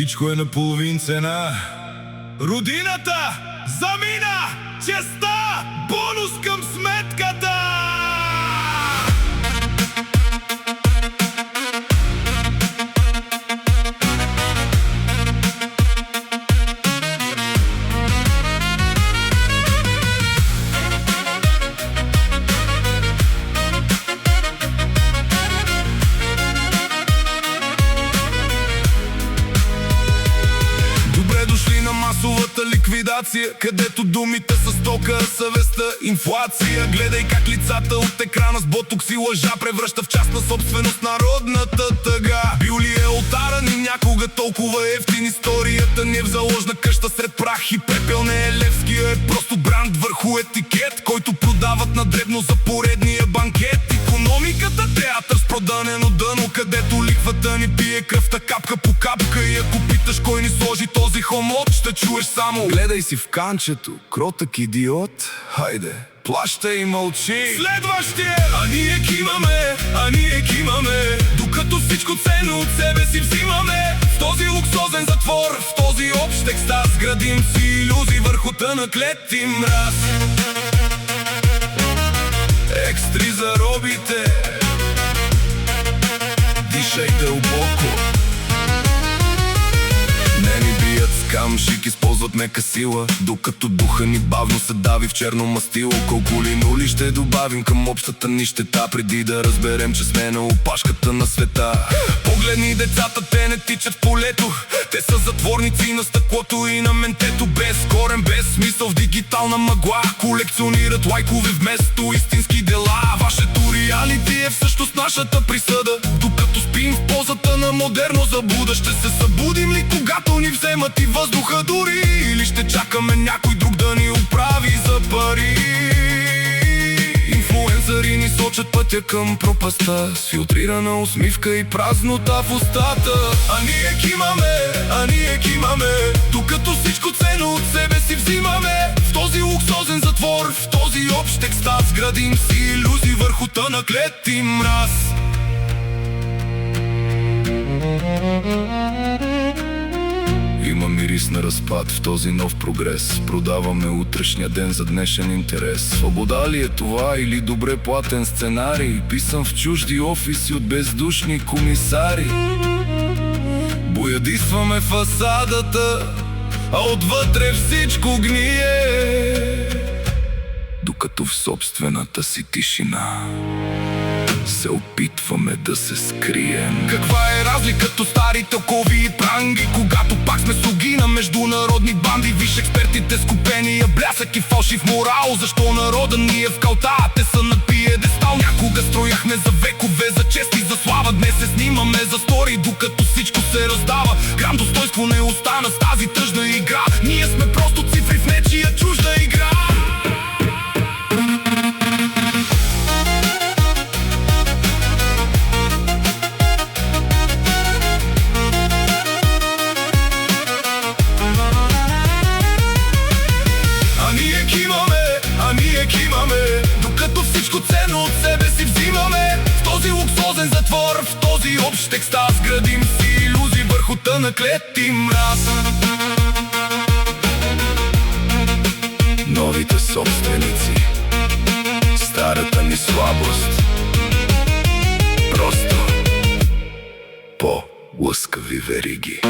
всичко е на половин цена. Родината замина, честа, бонус към сметката! Дошли на масовата ликвидация, където думите са стока, а съвестта инфлация. Гледай как лицата от екрана с ботокс и лъжа превръща в частна собственост народната тъга. Бил ли е ултара ни някога толкова евтин? Историята ни е в заложна къща сред прах и пепел. Не е Левския, е просто бранд върху етикет, който продават на дребно за поредния банкет. Икономиката театър с продънено дъно, където лихвата ни пие кръвта капка по капка. И ако питаш кой ни сложи този хомот, ще чуеш само: гледай си в канчето, кротък идиот. Хайде, плащай и мълчи. Следващия! А ние кимаме, докато всичко ценно от себе си взимаме. В този луксозен затвор, в този общ екстаз, градим си илюзии върху тънък лед и мраз. Екстри за робите, дишай дълбоко. Не ни бият с камшик, използват мека сила, докато духа ни бавно се дави в черно мастило. Колко ли нули ще добавим към общата нищета, преди да разберем, че сме на опашката на света. Погледни децата, те не тичат в полето, те са затворници на стъклото и на ментето. Без корен, без смисъл в дигитална мъгла, колекционират лайкове вместо истински дела. Вашето реалити е всъщност нашата присъда, докато спим в позата на модерно заблуда. Ще се събудим ли, когато ни вземат и въздуха дори, или ще чакаме някой друг да ни оправи за пари? Инфлуенсъри ни сочат пътя към пропаста, с филтрирана усмивка и празнота в устата. А ние кимаме, докато всичко ценно от себе си взимаме. В този луксозен затвор, в този общ екстаз, градим си илюзии върху тънък лед и мраз. Има мирис на разпад в този нов прогрес. Продаваме утрешния ден за днешен интерес. Свобода ли е това или добре платен сценарий, писан в чужди офиси от бездушни комисари? Боядисваме фасадата, а отвътре всичко гние, докато в собствената си тишина се опитваме да се скрием. Каква е разликата от старите окови и пранги, когато пак сме слуги на международни банди? Виж експертите скупения блясък и фалшив морал. Защо народа ни е в калта, а те са на пиедестал? Някога строяхме за векове, за чест и за слава, днес се снимаме за стори, докато всичко се раздава. Грам достойнство не остана с тази тъжна игра. Ние сме просто цифри в нечия чужда игра. Докато всичко ценно от себе си взимаме. В този луксозен затвор, в този общ екстаз, градим си илюзии върху тънък лед и мраз. Новите собственици, старата ни слабост, просто по-лъскави вериги.